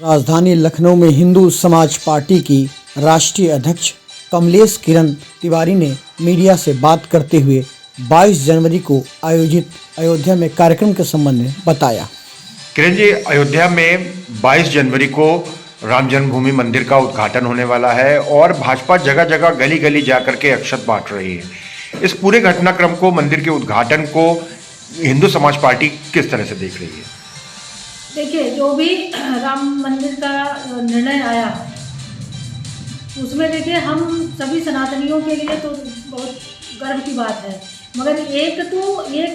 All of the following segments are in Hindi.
राजधानी लखनऊ में हिंदू समाज पार्टी की राष्ट्रीय अध्यक्ष कमलेश किरण तिवारी ने मीडिया से बात करते हुए 22 जनवरी को आयोजित अयोध्या में कार्यक्रम के संबंध में बताया। किरण जी, अयोध्या में 22 जनवरी को राम जन्मभूमि मंदिर का उद्घाटन होने वाला है और भाजपा जगह जगह गली गली जाकर के अक्षत बांट रही है। इस पूरे घटनाक्रम को, मंदिर के उद्घाटन को हिंदू समाज पार्टी किस तरह से देख रही है? देखिए, जो भी राम मंदिर का निर्णय आया उसमें देखिए हम सभी सनातनियों के लिए तो बहुत गर्व की बात है, मगर एक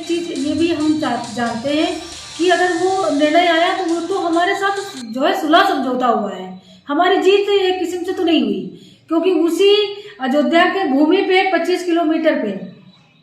चीज़ ये भी हम जानते हैं कि अगर वो निर्णय आया तो वो तो हमारे साथ जो है सुलह समझौता हुआ है। हमारी जीत एक किस्म से तो नहीं हुई, क्योंकि उसी अयोध्या के भूमि पे 25 किलोमीटर पे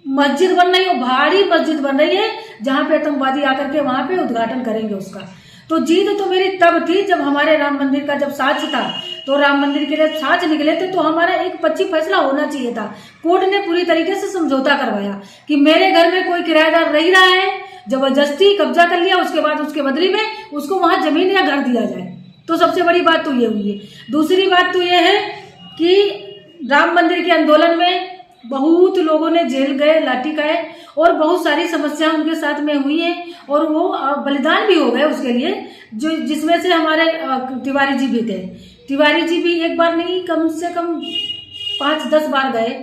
मस्जिद बन रही है, भारी मस्जिद बन रही है, जहाँ पे आतंकवादी आकर के वहाँ पे उद्घाटन करेंगे उसका। तो जीत तो मेरी तब थी जब हमारे राम मंदिर का जब साक्ष्य था, तो राम मंदिर के लिए साक्ष्य निकले थे, तो हमारा एक 25 फैसला होना चाहिए था। कोर्ट ने पूरी तरीके से समझौता करवाया कि मेरे घर में कोई किराएदार रह रहा है, जबरदस्ती कब्जा कर लिया, उसके बाद उसके बदले में उसको वहां जमीन या घर दिया जाए। तो सबसे बड़ी बात तो ये हुई है। दूसरी बात तो ये है कि राम मंदिर के आंदोलन में बहुत लोगों ने जेल गए, लाठी खाए और बहुत सारी समस्या उनके साथ में हुई है और वो बलिदान भी हो गए उसके लिए, जो जिसमें से हमारे तिवारी जी भी थे। तिवारी जी भी एक बार नहीं, कम से कम 5-10 बार गए,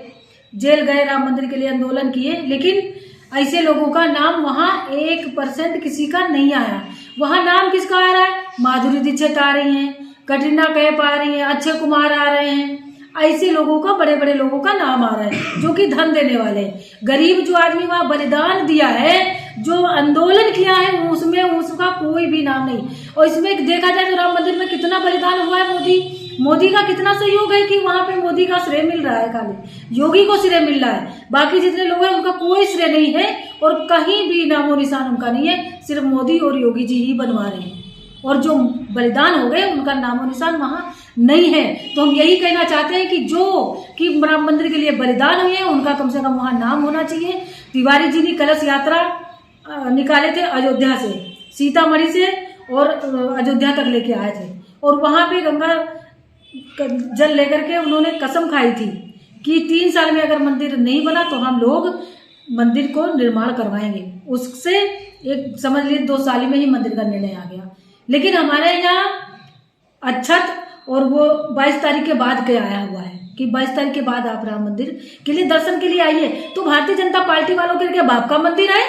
जेल गए, राम मंदिर के लिए आंदोलन किए, लेकिन ऐसे लोगों का नाम वहाँ 1% किसी का नहीं आया। वहाँ नाम किसका आ रहा है? माधुरी दीक्षित आ रही हैं, कटरीना कैफ आ रही हैं, अक्षय कुमार आ रहे हैं, ऐसे लोगों का, बड़े बड़े लोगों का नाम आ रहा है जो कि धन देने वाले। गरीब जो आदमी वहाँ बलिदान दिया है, जो आंदोलन किया है, उसमें उसका कोई भी नाम नहीं। और इसमें देखा जाए तो राम मंदिर में कितना बलिदान हुआ है, मोदी का कितना सहयोग है कि वहाँ पे मोदी का श्रेय मिल रहा है, खाली योगी को श्रेय मिल रहा है, बाकी जितने लोग हैं उनका कोई श्रेय नहीं है और कहीं भी नामो निशान उनका नहीं है। सिर्फ मोदी और योगी जी ही बनवा रहे हैं और जो बलिदान हो गए उनका नामो निशान वहाँ नहीं है। तो हम यही कहना चाहते हैं कि राम मंदिर के लिए बलिदान हुए हैं उनका कम से कम वहाँ नाम होना चाहिए। तिवारी जी ने कलश यात्रा निकाले थे अयोध्या से, सीतामढ़ी से और अयोध्या तक लेके आए थे और वहाँ पे गंगा जल लेकर के उन्होंने कसम खाई थी कि 3 साल में अगर मंदिर नहीं बना तो हम लोग मंदिर को निर्माण करवाएंगे। उससे एक समझ लीजिए 2 साल में ही मंदिर का निर्णय आ गया। लेकिन हमारे यहाँ अक्षत और वो 22 तारीख के बाद के आया हुआ है कि 22 तारीख के बाद आप राम मंदिर के लिए दर्शन के लिए आइए। तो भारतीय जनता पार्टी वालों के क्या बाप का मंदिर है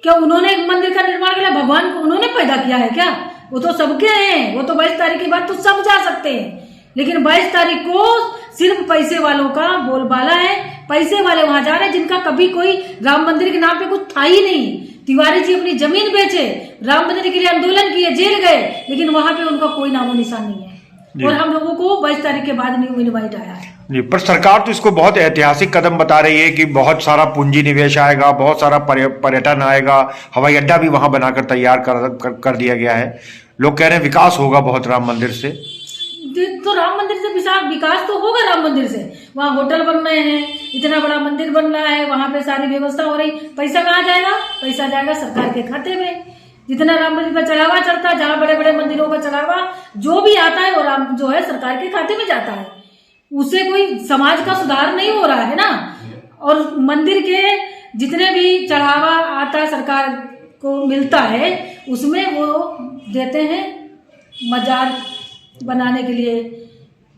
क्या? उन्होंने एक मंदिर का निर्माण किया, भगवान को उन्होंने पैदा किया है क्या? वो तो सबके हैं, वो तो 22 तारीख के बाद तो सब जा सकते हैं। लेकिन 22 तारीख को सिर्फ पैसे वालों का बोलबाला है। पैसे वाले वहां जा रहे हैं जिनका कभी कोई राम मंदिर के नाम पे कुछ था ही नहीं। तिवारी जी अपनी जमीन बेचे, राम मंदिर के लिए आंदोलन किए, जेल गए, लेकिन वहां पे उनका कोई नामो निशान नहीं है। और हम लोगों को 22 तारीख के बाद न्यू इनवाइट आया है जी। पर सरकार तो इसको बहुत ऐतिहासिक कदम बता रही है कि बहुत सारा पूंजी निवेश आएगा, बहुत सारा पर्यटन आएगा, हवाई अड्डा भी वहां बनाकर तैयार कर दिया गया है। लोग कह रहे हैं विकास होगा बहुत राम मंदिर से। तो राम मंदिर से विकास तो होगा। राम मंदिर से वहाँ होटल बन रहे हैं, इतना बड़ा मंदिर बन रहा है, वहाँ पे सारी व्यवस्था हो रही। पैसा कहाँ जाएगा? पैसा जाएगा सरकार के खाते में। जितना राम मंदिर पर चढ़ावा चढ़ता है, जहाँ बड़े बड़े मंदिरों का चढ़ावा जो भी आता है वो राम जो है सरकार के खाते में जाता है। उससे कोई समाज का सुधार नहीं हो रहा है ना। और मंदिर के जितने भी चढ़ावा आता सरकार को मिलता है उसमें वो देते हैं मजार बनाने के लिए,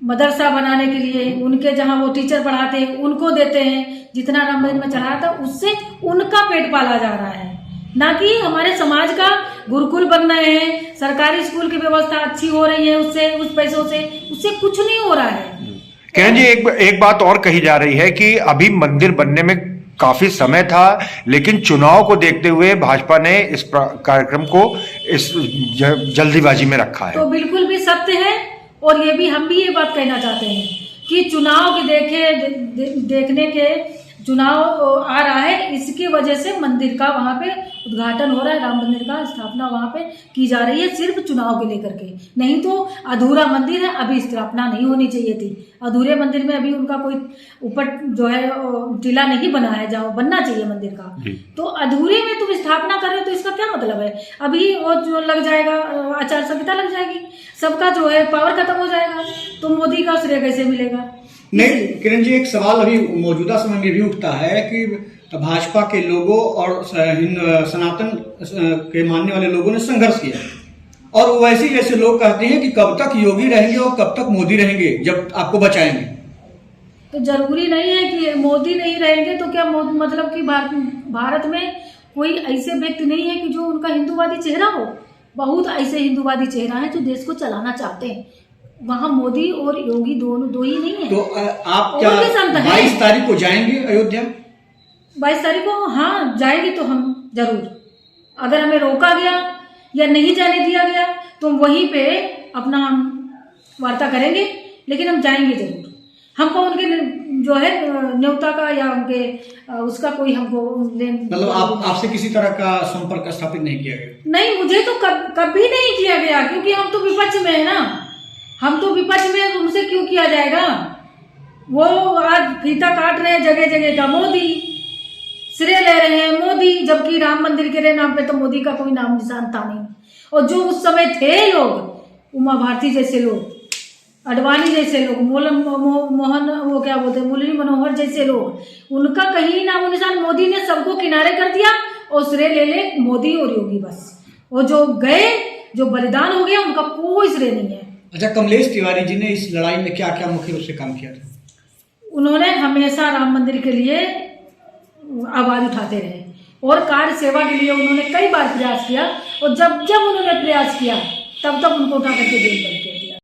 मदरसा बनाने के लिए, उनके जहाँ वो टीचर पढ़ाते हैं उनको देते हैं। जितना राम मंदिर में चढ़ाया था उससे उनका पेट पाला जा रहा है, ना कि हमारे समाज का। गुरुकुल बन रहे हैं, सरकारी स्कूल की व्यवस्था अच्छी हो रही है, उससे उस पैसों से उससे कुछ नहीं हो रहा है। किरण जी, एक बात और कही जा रही है कि अभी मंदिर बनने में काफी समय था, लेकिन चुनाव को देखते हुए भाजपा ने इस कार्यक्रम को इस जल्दीबाजी में रखा है। तो बिल्कुल भी सत्य है और ये भी हम भी ये बात कहना चाहते हैं कि चुनाव के देखने के चुनाव आ रहा है, इसकी वजह से मंदिर का वहाँ पे उद्घाटन हो रहा है, राम मंदिर का स्थापना वहाँ पे की जा रही है, सिर्फ चुनाव के लेकर के। नहीं तो अधूरा मंदिर है, अभी स्थापना नहीं होनी चाहिए थी। अधूरे मंदिर में अभी उनका कोई ऊपर जो है टीला नहीं बना है, जहाँ बनना चाहिए मंदिर का। तो अधूरे में तुम स्थापना कर रहे हो तो इसका क्या मतलब है? अभी वो जो लग जाएगा, आचार संहिता लग जाएगी, सबका जो है पावर खत्म हो जाएगा, तो मोदी का श्रेय कैसे मिलेगा? नहीं किरण जी, एक सवाल अभी मौजूदा समय में भी उठता है कि भाजपा के लोगों और सनातन के मानने वाले लोगों ने संघर्ष किया, और वैसे जैसे लोग कहते हैं कि कब तक योगी रहेंगे और कब तक मोदी रहेंगे जब आपको बचाएंगे। तो जरूरी नहीं है कि मोदी नहीं रहेंगे तो क्या मतलब कि भारत में कोई ऐसे व्यक्ति नहीं है कि जो उनका हिंदूवादी चेहरा हो। बहुत ऐसे हिंदूवादी चेहरा है जो देश को चलाना चाहते हैं। वहाँ मोदी और योगी दोनों दो ही नहीं है। तो आप क्या 22 तारीख को जाएंगे अयोध्या? 22 तारीख को हाँ जाएंगे, तो हम जरूर, अगर हमें रोका गया या नहीं जाने दिया गया तो हम वहीं पे अपना वार्ता करेंगे, लेकिन हम जाएंगे जरूर। हमको उनके जो है न्योता का या उनके उसका कोई हमको मतलब आपसे किसी तरह का संपर्क स्थापित नहीं किया गया? नहीं, मुझे तो कभी नहीं किया गया, क्योंकि हम तो विपक्ष में है ना। हम तो विपक्ष में, उनसे क्यों किया जाएगा? वो आज फीता काट रहे हैं जगह जगह का, मोदी श्रेय ले रहे हैं मोदी, जबकि राम मंदिर के नाम पे तो मोदी का कोई नाम निशान था नहीं। और जो उस समय थे लोग, उमा भारती जैसे लोग, अडवाणी जैसे लोग, मोहन वो क्या बोलते हैं, मुरली मनोहर जैसे लोग, उनका कहीं नाम निशान, मोदी ने सबको किनारे कर दिया और श्रेय ले मोदी और योगी बस। और जो गए, जो बलिदान हो गया, उनका कोई श्रेय नहीं है। अच्छा, कमलेश तिवारी जी ने इस लड़ाई में क्या क्या मुख्य रूप से काम किया था? उन्होंने हमेशा राम मंदिर के लिए आवाज उठाते रहे और कार्य सेवा के लिए उन्होंने कई बार प्रयास किया, और जब जब उन्होंने प्रयास किया तब तब उनको उठा करके जेल बंद किया।